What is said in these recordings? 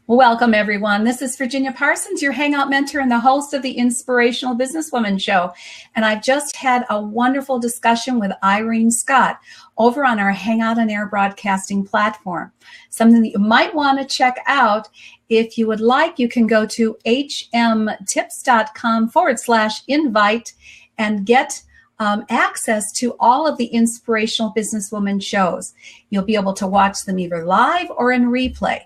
Welcome, everyone. This is Virginia Parsons, your Hangout mentor and the host of the Inspirational Businesswoman Show. And I've just had a wonderful discussion with Irene Scott over on our Hangout on Air broadcasting platform. Something that you might want to check out. If you would like, you can go to hmtips.com/invite and get access to all of the Inspirational Businesswoman shows. You'll be able to watch them either live or in replay.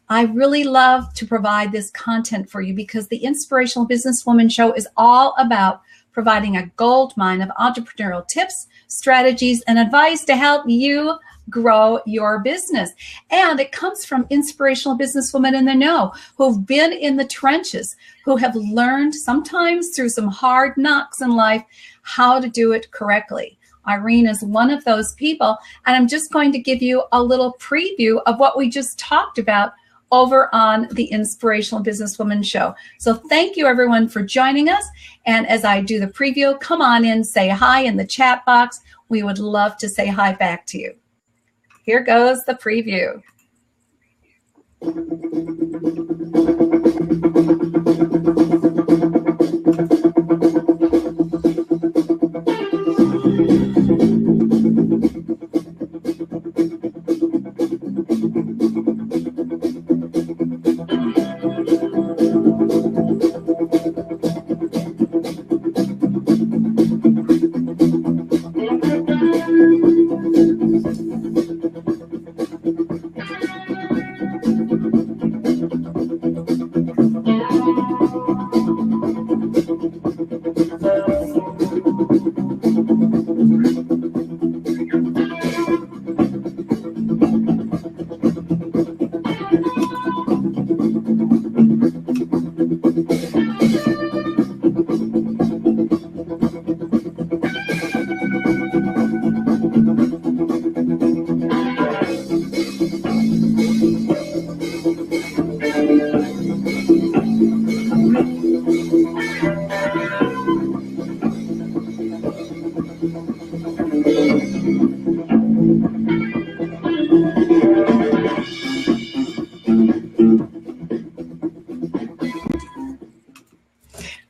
I really love to provide this content for you because the Inspirational Businesswoman Show is all about providing a gold mine of entrepreneurial tips, strategies, and advice to help you grow your business. And it comes from inspirational businesswomen in the know who've been in the trenches, who have learned sometimes through some hard knocks in life how to do it correctly. Irene is one of those people, and I'm just going to give you a little preview of what we just talked about over on the Inspirational Businesswoman Show. So thank you, everyone, for joining us. And as I do the preview, come on in, say hi in the chat box. We would love to say hi back to you. Here goes the preview.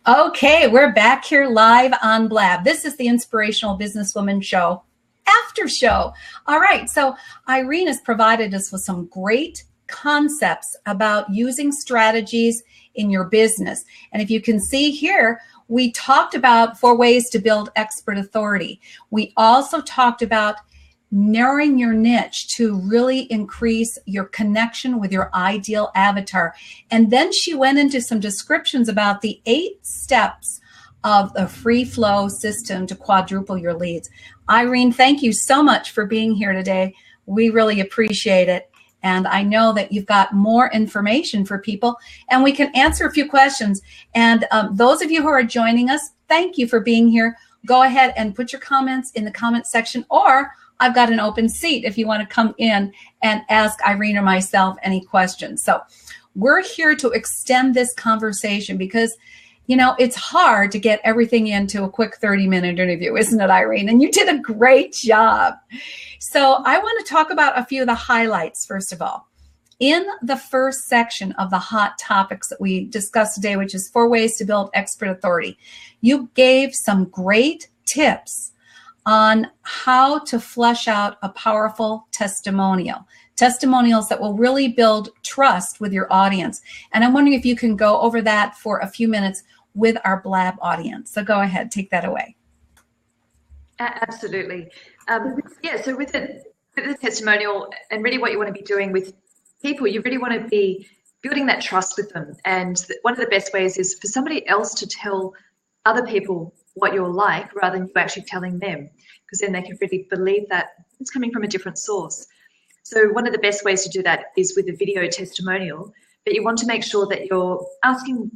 Okay, we're back here live on Blab. This is the Inspirational Businesswoman Show, AfterShow. All right, so Irene has provided us with some great concepts about using strategies in your business. And if you can see here, we talked about 4 ways to build expert authority. We also talked about narrowing your niche to really increase your connection with your ideal avatar. And then she went into some descriptions about the 8 steps of the free flow system to quadruple your leads. Irene, thank you so much for being here today. We really appreciate it. And I know that you've got more information for people, and we can answer a few questions. And those of you who are joining us, thank you for being here. Go ahead and put your comments in the comment section, or I've got an open seat if you want to come in and ask Irene or myself any questions. So we're here to extend this conversation because, you know, it's hard to get everything into a quick 30-minute interview, isn't it, Irene? And you did a great job. So I want to talk about a few of the highlights, first of all. In the first section of the hot topics that we discussed today, which is 4 ways to build expert authority, you gave some great tips on how to flesh out a powerful testimonial. Testimonials that will really build trust with your audience. And I'm wondering if you can go over that for a few minutes with our Blab audience. So go ahead, take that away. Absolutely. Yeah, so with the testimonial and really what you want to be doing with people, you really want to be building that trust with them. And one of the best ways is for somebody else to tell other people what you're like rather than you actually telling them, because then they can really believe that it's coming from a different source. So one of the best ways to do that is with a video testimonial, but you want to make sure that you're asking,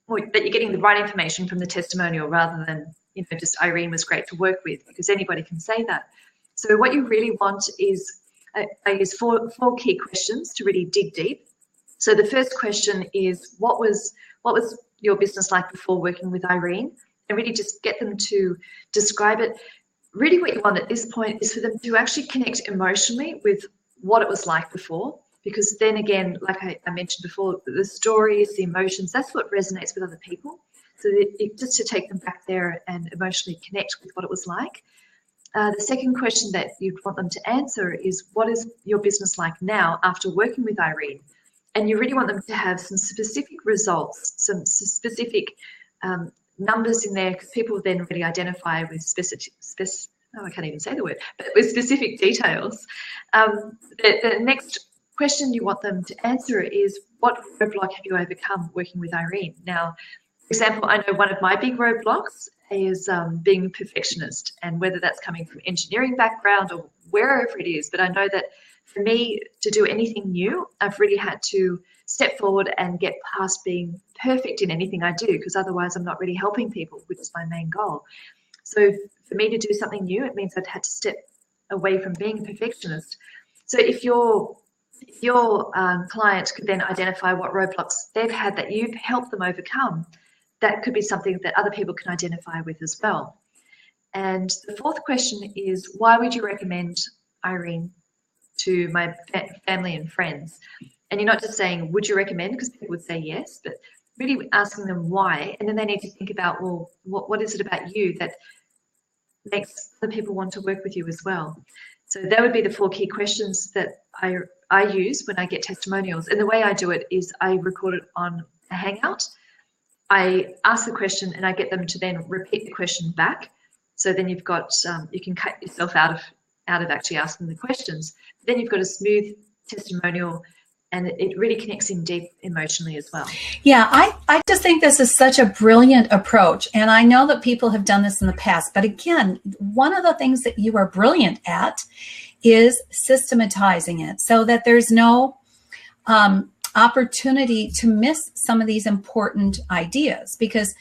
or that you're getting the right information from the testimonial rather than, you know, just Irene was great to work with, because anybody can say that. So what you really want is, I use four key questions to really dig deep. So the first question is, what was your business like before working with Irene? And really just get them to describe it. Really what you want at this point is for them to actually connect emotionally with what it was like before. because then again, like I mentioned before, the stories, the emotions, that's what resonates with other people. So just to take them back there and emotionally connect with what it was like. The second question that you'd want them to answer is, what is your business like now after working with Irene? And you really want them to have some specific results, some specific numbers in there, because people then really identify with I can't even say the word, but with specific details. The next question you want them to answer is, what roadblock have you overcome working with Irene? Now, for example, I know one of my big roadblocks is being a perfectionist, and whether that's coming from engineering background or wherever it is, but I know that for me to do anything new, I've really had to step forward and get past being perfect in anything I do, because otherwise I'm not really helping people, which is my main goal. So for me to do something new, it means I'd had to step away from being a perfectionist. So if your client could then identify what roadblocks they've had that you've helped them overcome, that could be something that other people can identify with as well. And the fourth question is, why would you recommend Irene to my family and friends? And you're not just saying, would you recommend, because people would say yes, but really asking them why. And then they need to think about, well, what is it about you that makes other people want to work with you as well? So that would be the 4 key questions that I use when I get testimonials. And the way I do it is I record it on a Hangout. I ask the question and I get them to then repeat the question back. So then you've got, you can cut yourself out of actually asking the questions. Then you've got a smooth testimonial, and it really connects in deep emotionally as well. Yeah, I just think this is such a brilliant approach. And I know that people have done this in the past. But again, one of the things that you are brilliant at is systematizing it so that there's no opportunity to miss some of these important ideas. Because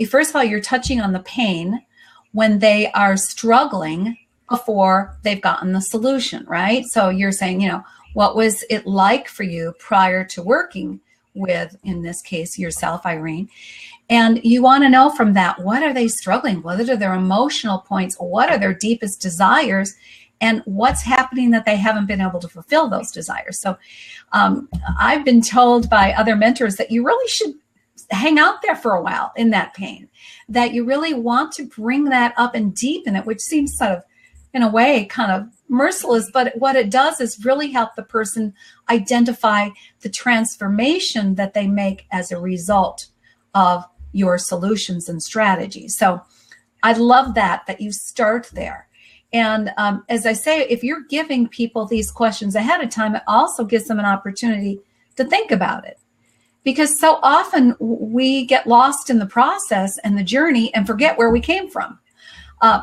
first of all, you're touching on the pain when they are struggling before they've gotten the solution, right? So you're saying, what was it like for you prior to working with, in this case, yourself, Irene? And you want to know from that, what are they struggling? What are their emotional points? What are their deepest desires? And what's happening that they haven't been able to fulfill those desires? So I've been told by other mentors that you really should hang out there for a while in that pain, that you really want to bring that up and deepen it, which seems sort of, in a way, kind of merciless, but what it does is really help the person identify the transformation that they make as a result of your solutions and strategies. So I love that you start there. And as I say, if you're giving people these questions ahead of time, it also gives them an opportunity to think about it. Because so often we get lost in the process and the journey and forget where we came from.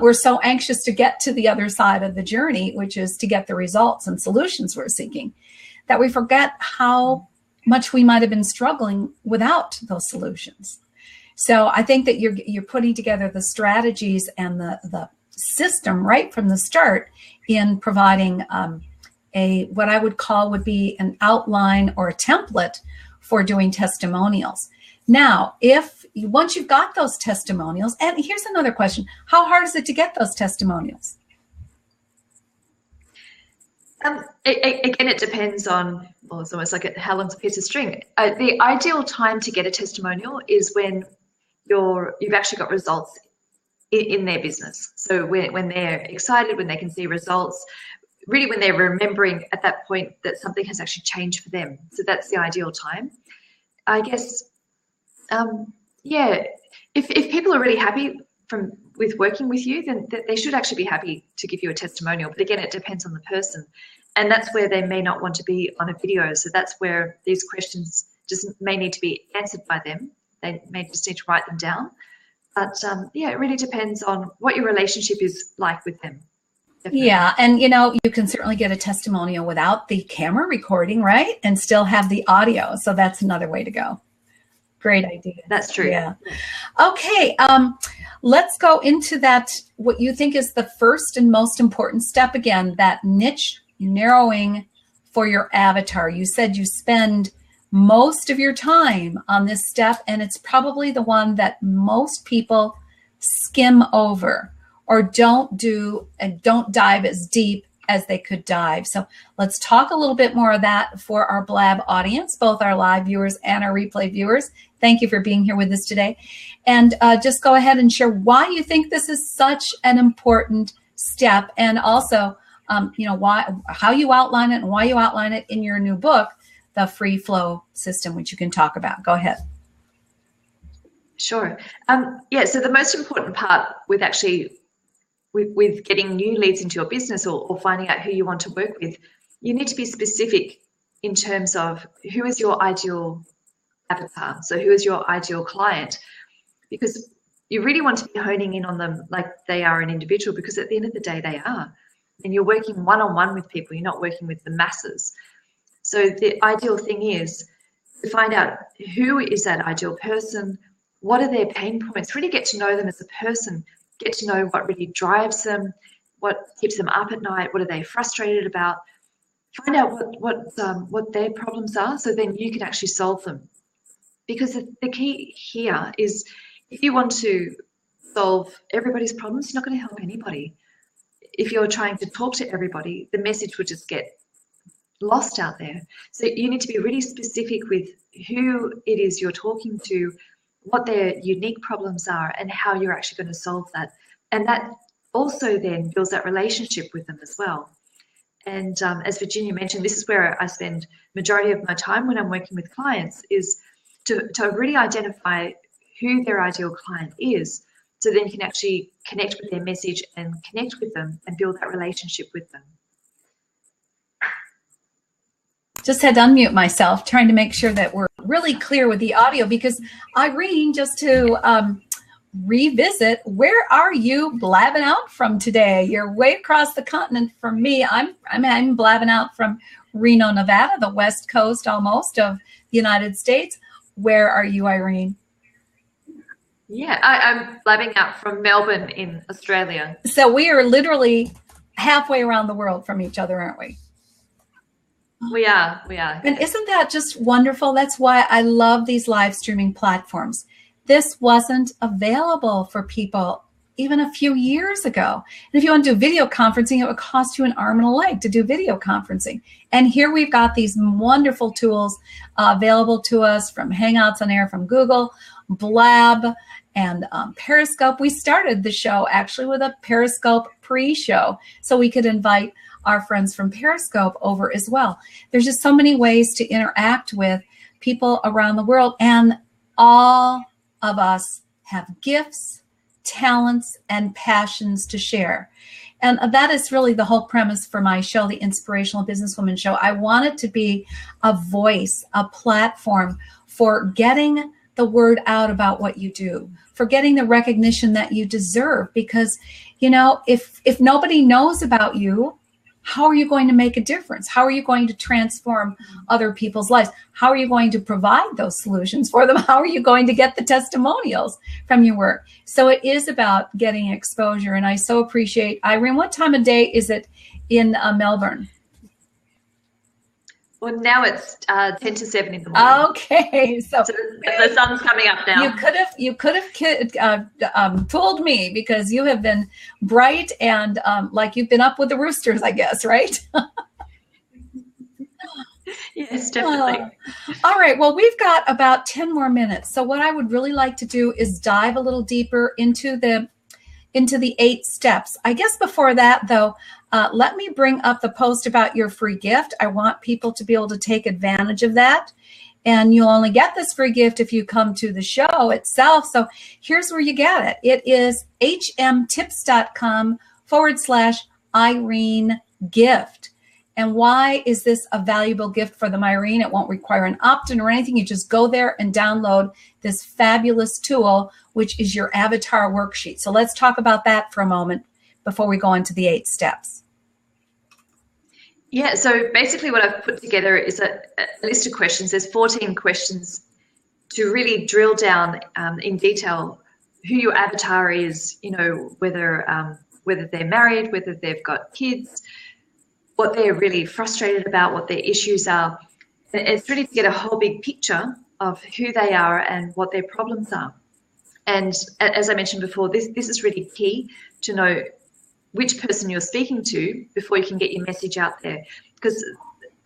We're so anxious to get to the other side of the journey, which is to get the results and solutions we're seeking, that we forget how much we might have been struggling without those solutions. So I think that you're putting together the strategies and the system right from the start in providing what I would call would be an outline or a template for doing testimonials. Now, once you've got those testimonials, and here's another question, how hard is it to get those testimonials? Again, it depends on, well, it's almost like how long's a piece of string. The ideal time to get a testimonial is when you've actually got results in their business. So when they're excited, when they can see results, really when they're remembering at that point that something has actually changed for them. So that's the ideal time. I guess, if people are really happy with working with you, then they should actually be happy to give you a testimonial. But again, it depends on the person. And that's where they may not want to be on a video. So that's where these questions just may need to be answered by them. They may just need to write them down. But it really depends on what your relationship is like with them. Definitely. Yeah, and you can certainly get a testimonial without the camera recording, right? And still have the audio. So that's another way to go. Great idea. That's true. Yeah. Okay, let's go into that, what you think is the first and most important step again, that niche narrowing for your avatar. You said you spend most of your time on this step, and it's probably the one that most people skim over or don't do and don't dive as deep as they could dive. So let's talk a little bit more of that for our Blab audience, both our live viewers and our replay viewers. Thank you for being here with us today. And just go ahead and share why you think this is such an important step, and also how you outline it and why you outline it in your new book, The Free Flow System, which you can talk about. Go ahead. Sure. So the most important part with actually with getting new leads into your business, or finding out who you want to work with, you need to be specific in terms of who is your ideal avatar. So who is your ideal client? Because you really want to be honing in on them like they are an individual, because at the end of the day, they are. And you're working one-on-one with people. You're not working with the masses. So the ideal thing is to find out who is that ideal person, what are their pain points, really get to know them as a person, get to know what really drives them, what keeps them up at night, what are they frustrated about, find out what their problems are, so then you can actually solve them. Because the key here is, if you want to solve everybody's problems, you're not going to help anybody. If you're trying to talk to everybody, the message would just get lost out there. So you need to be really specific with who it is you're talking to, what their unique problems are, and how you're actually going to solve that. And that also then builds that relationship with them as well. And as Virginia mentioned, this is where I spend majority of my time when I'm working with clients, is to really identify who their ideal client is, so then you can actually connect with their message and connect with them and build that relationship with them. Just had to unmute myself, trying to make sure that we're really clear with the audio, because Irene, just to revisit, where are you blabbing out from today? You're way across the continent from me. I'm blabbing out from Reno, Nevada, the west coast almost of the United States. Where are you, Irene? Yeah, I'm blabbing out from Melbourne in Australia. So we are literally halfway around the world from each other, aren't we? We are. And isn't that just wonderful? That's why I love these live streaming platforms. This wasn't available for people even a few years ago. And if you want to do video conferencing, it would cost you an arm and a leg to do video conferencing. And here we've got these wonderful tools available to us from Hangouts on Air from Google, Blab, and Periscope. We started the show actually with a Periscope pre-show, so we could invite our friends from Periscope over as well. There's just so many ways to interact with people around the world, and all of us have gifts, talents, and passions to share. And that is really the whole premise for my show, the Inspirational Businesswoman Show. I want it to be a voice, a platform for getting the word out about what you do, for getting the recognition that you deserve. Because, you know, if nobody knows about you, how are you going to make a difference? How are you going to transform other people's lives? How are you going to provide those solutions for them? How are you going to get the testimonials from your work? So it is about getting exposure. And I so appreciate, Irene, what time of day is it in Melbourne? Well, now it's 10 to 7 in the morning. Okay, so the sun's coming up now. You could have fooled me, because you have been bright and like you've been up with the roosters, I guess, right? Yes, definitely. All right. Well, we've got about 10 more minutes. So what I would really like to do is dive a little deeper into the 8 steps. I guess before that, though, let me bring up the post about your free gift. I want people to be able to take advantage of that. And you'll only get this free gift if you come to the show itself. So here's where you get it. It is hmtips.com/Irene gift. And why is this a valuable gift for them, Irene? It won't require an opt-in or anything. You just go there and download this fabulous tool, which is your avatar worksheet. So let's talk about that for a moment before we go into the 8 steps. Yeah, so basically what I've put together is a list of questions. There's 14 questions to really drill down in detail who your avatar is, you know, whether they're married, whether they've got kids, what they're really frustrated about, what their issues are. It's really to get a whole big picture of who they are and what their problems are. And as I mentioned before, this is really key to know which person you're speaking to before you can get your message out there. Because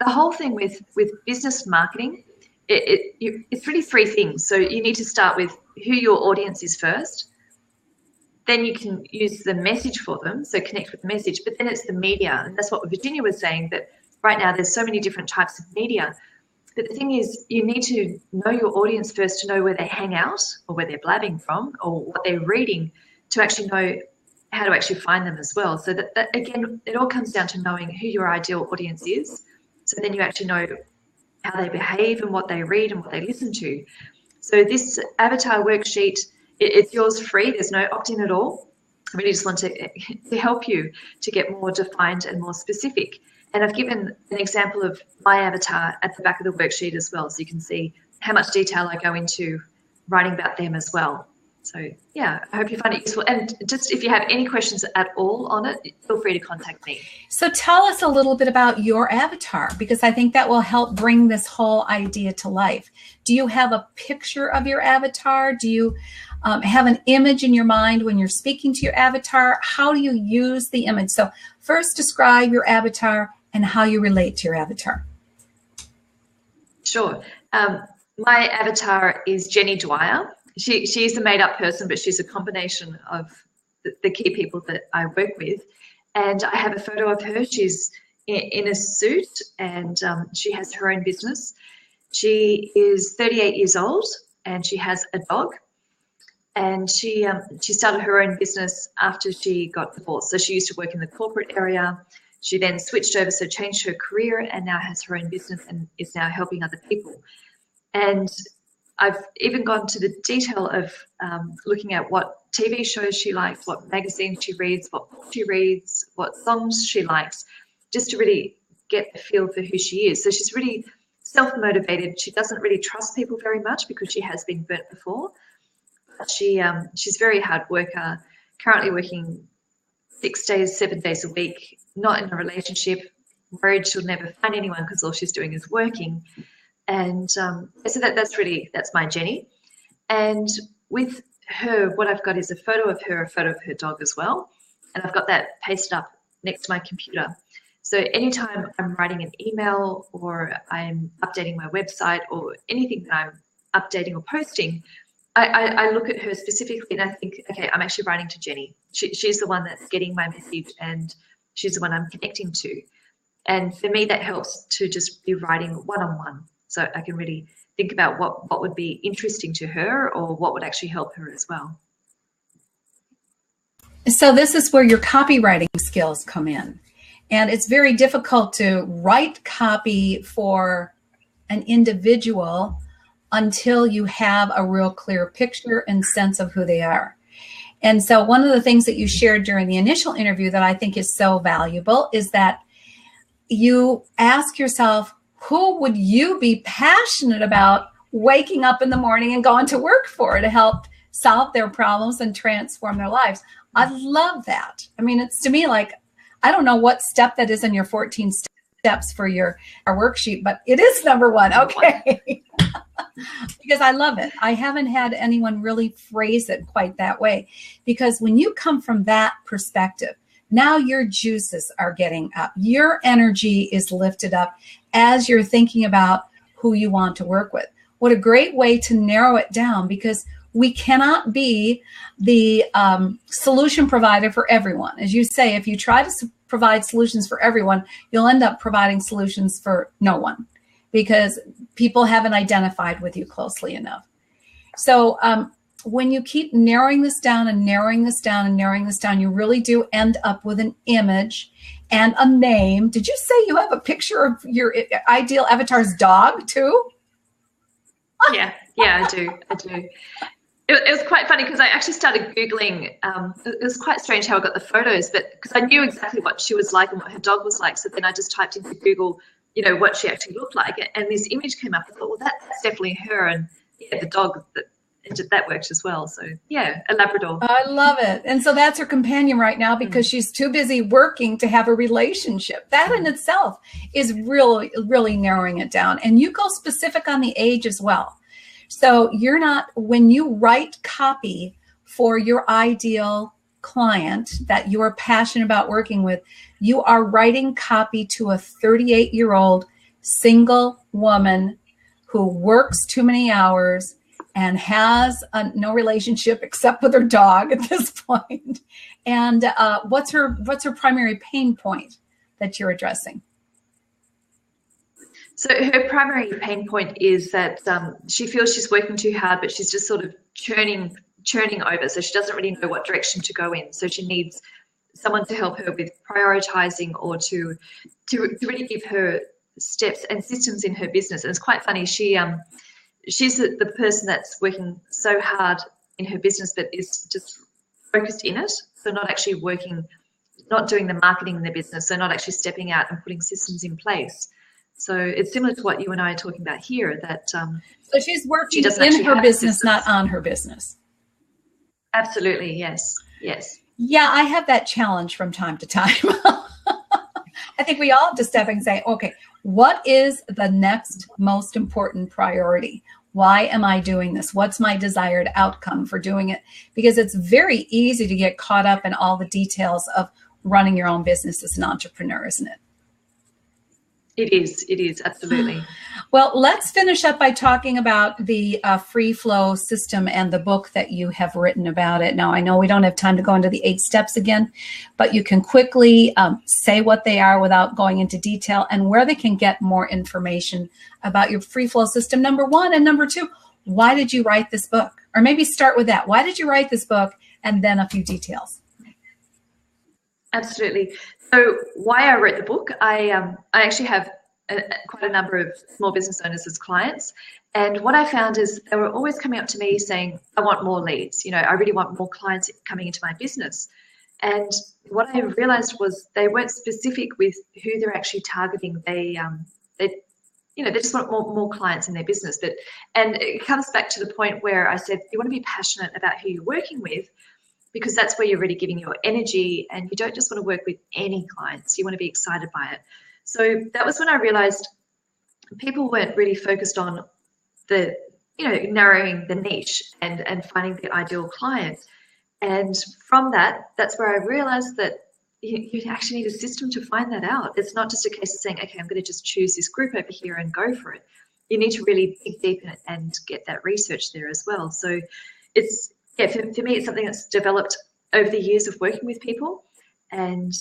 the whole thing with business marketing, it's really three things. So you need to start with who your audience is first. Then you can use the message for them, so connect with the message. But then it's the media, and that's what Virginia was saying, that right now there's so many different types of media. But the thing is, you need to know your audience first to know where they hang out or where they're blabbing from or what they're reading, to actually know how to actually find them as well. So that again, it all comes down to knowing who your ideal audience is. So then you actually know how they behave and what they read and what they listen to. So this avatar worksheet, it's yours free. There's no opt-in at all. I really just want to help you to get more defined and more specific. And I've given an example of my avatar at the back of the worksheet as well, so you can see how much detail I go into writing about them as well. So yeah, I hope you find it useful. And just if you have any questions at all on it, feel free to contact me. So tell us a little bit about your avatar, because I think that will help bring this whole idea to life. Do you have a picture of your avatar? Do you have an image in your mind when you're speaking to your avatar? How do you use the image? So first, describe your avatar and how you relate to your avatar. Sure. My avatar is Jenny Dwyer. She's a made-up person, but she's a combination of the key people that I work with. And I have a photo of her. She's in a suit, and she has her own business. She is 38 years old, and she has a dog. And she started her own business after she got divorced. So she used to work in the corporate area. She then switched over, so changed her career, and now has her own business and is now helping other people. And I've even gone to the detail of looking at what TV shows she likes, what magazines she reads, what books she reads, what songs she likes, just to really get a feel for who she is. So she's really self-motivated. She doesn't really trust people very much because she has been burnt before. But she's a very hard worker, currently working 6 days, 7 days a week, not in a relationship, worried she'll never find anyone because all she's doing is working. And so that's my Jenny. And with her, what I've got is a photo of her dog as well. And I've got that pasted up next to my computer. So anytime I'm writing an email or I'm updating my website or anything that I'm updating or posting, I look at her specifically and I think, okay, I'm actually writing to Jenny. She's the one that's getting my message and she's the one I'm connecting to. And for me, that helps to just be writing one-on-one. So I can really think about what would be interesting to her or what would actually help her as well. So this is where your copywriting skills come in. And it's very difficult to write copy for an individual until you have a real clear picture and sense of who they are. And so one of the things that you shared during the initial interview that I think is so valuable is that you ask yourself, who would you be passionate about waking up in the morning and going to work for to help solve their problems and transform their lives? I love that. I mean, it's to me like, I don't know what step that is in your 14 steps for our worksheet, but it is number one. Okay. Because I love it. I haven't had anyone really phrase it quite that way. Because when you come from that perspective, now your juices are getting up. Your energy is lifted up as you're thinking about who you want to work with. What a great way to narrow it down, because we cannot be the solution provider for everyone. As you say, if you try to provide solutions for everyone, you'll end up providing solutions for no one, because people haven't identified with you closely enough. So when you keep narrowing this down and narrowing this down and narrowing this down, you really do end up with an image and a name. Did you say you have a picture of your ideal avatar's dog too? Yeah, I do. It was quite funny because I actually started Googling. It was quite strange how I got the photos, but because I knew exactly what she was like and what her dog was like. So then I just typed into Google, what she actually looked like. And this image came up. I thought, well, that's definitely her. And yeah, the dog, that works as well. So yeah, a Labrador. I love it. And so that's her companion right now because she's too busy working to have a relationship. That in itself is really, really narrowing it down. And you go specific on the age as well. So when you write copy for your ideal client that you're passionate about working with, you are writing copy to a 38-year-old single woman who works too many hours and has no relationship except with her dog at this point. And what's her primary pain point that you're addressing? So her primary pain point is that she feels she's working too hard, but she's just sort of churning over. So she doesn't really know what direction to go in. So she needs someone to help her with prioritizing or to really give her steps and systems in her business. And it's quite funny. She's the person that's working so hard in her business, but is just focused in it. So not actually working, not doing the marketing in the business. So not actually stepping out and putting systems in place. So it's similar to what you and I are talking about here, that so she's working in her business, not on her business. Absolutely, yes. Yeah, I have that challenge from time to time. I think we all have to step and say, okay, what is the next most important priority? Why am I doing this? What's my desired outcome for doing it? Because it's very easy to get caught up in all the details of running your own business as an entrepreneur, isn't it? It is, absolutely. Well, let's finish up by talking about the free flow system and the book that you have written about it. Now, I know we don't have time to go into the 8 steps again, but you can quickly say what they are without going into detail and where they can get more information about your free flow system, number 1. And number 2, why did you write this book? Or maybe start with that. Why did you write this book? And then a few details. Absolutely. So why I wrote the book, I actually have quite a number of small business owners as clients. And what I found is they were always coming up to me saying, I want more leads. You know, I really want more clients coming into my business. And what I realized was they weren't specific with who they're actually targeting. They just want more clients in their business. And it comes back to the point where I said, you want to be passionate about who you're working with, because that's where you're really giving your energy, and you don't just want to work with any clients. You want to be excited by it. So that was when I realized people weren't really focused on narrowing the niche and finding the ideal client. And from that's where I realized that you actually need a system to find that out. It's not just a case of saying, okay, I'm going to just choose this group over here and go for it. You need to really dig deep in it and get that research there as well. So it's, for me, it's something that's developed over the years of working with people. And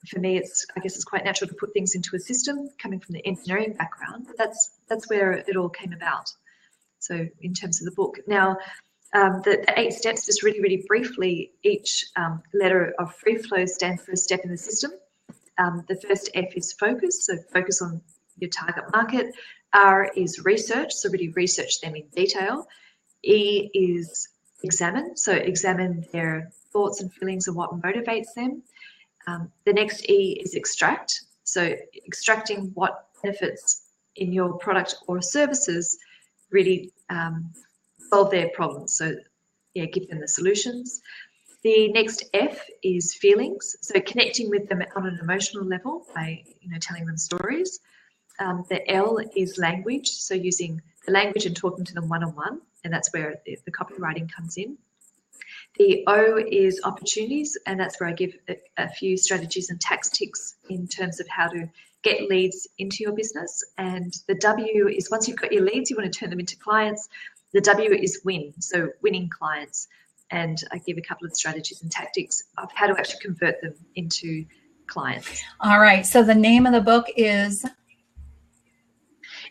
for me, I guess it's quite natural to put things into a system coming from the engineering background. But that's where it all came about. So in terms of the book. Now, the 8 steps, just really, really briefly, each letter of free flow stands for a step in the system. The first F is focus, so focus on your target market. R is research, so really research them in detail. E is examine, so examine their thoughts and feelings and what motivates them. The next E is extract, so extracting what benefits in your product or services really solve their problems. So give them the solutions. The next F is feelings, so connecting with them on an emotional level by telling them stories. The L is language, so using the language and talking to them one-on-one, and that's where the copywriting comes in. The O is opportunities, and that's where I give a few strategies and tactics in terms of how to get leads into your business. And the W is, once you've got your leads, you want to turn them into clients. The W is win, so winning clients. And I give a couple of strategies and tactics of how to actually convert them into clients. All right, so the name of the book is?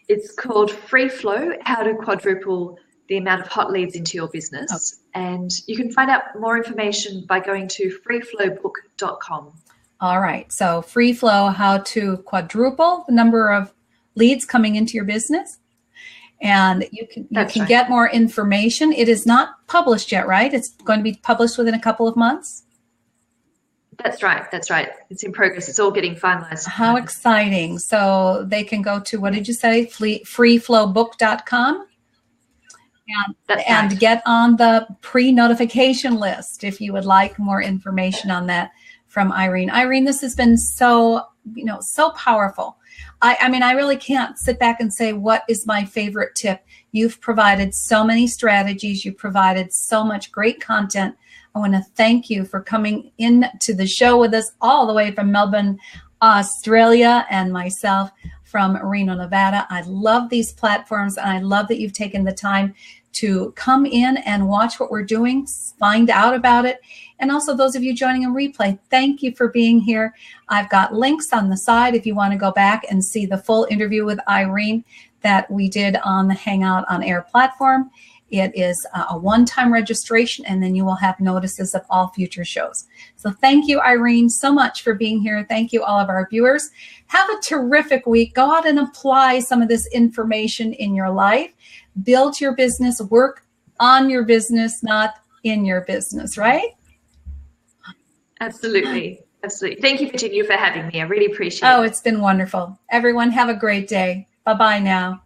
It's called Free Flow, How to Quadruple the Amount of Hot Leads into Your Business. Oh. And you can find out more information by going to freeflowbook.com. All right. So Free Flow, How to Quadruple the Number of Leads Coming into Your Business. And you can get more information. It is not published yet, right? It's going to be published within a couple of months? That's right. It's in progress. It's all getting finalized. How exciting. So they can go to, what did you say? freeflowbook.com. And get on the pre-notification list if you would like more information on that from Irene. Irene, this has been so powerful. I mean, I really can't sit back and say, what is my favorite tip? You've provided so many strategies. You've provided so much great content I want to thank you for coming in to the show with us all the way from Melbourne, Australia, and myself from Reno, Nevada. I love these platforms, and I love that you've taken the time to come in and watch what we're doing, find out about it. And also those of you joining in replay, thank you for being here. I've got links on the side if you want to go back and see the full interview with Irene that we did on the Hangout on Air platform. It is a one-time registration, and then you will have notices of all future shows. So thank you, Irene, so much for being here. Thank you, all of our viewers. Have a terrific week. Go out and apply some of this information in your life. Build your business, work on your business, not in your business, right? Absolutely. Absolutely. Thank you, Virginia, for having me. I really appreciate it. Oh, it's been wonderful. Everyone have a great day. Bye-bye now.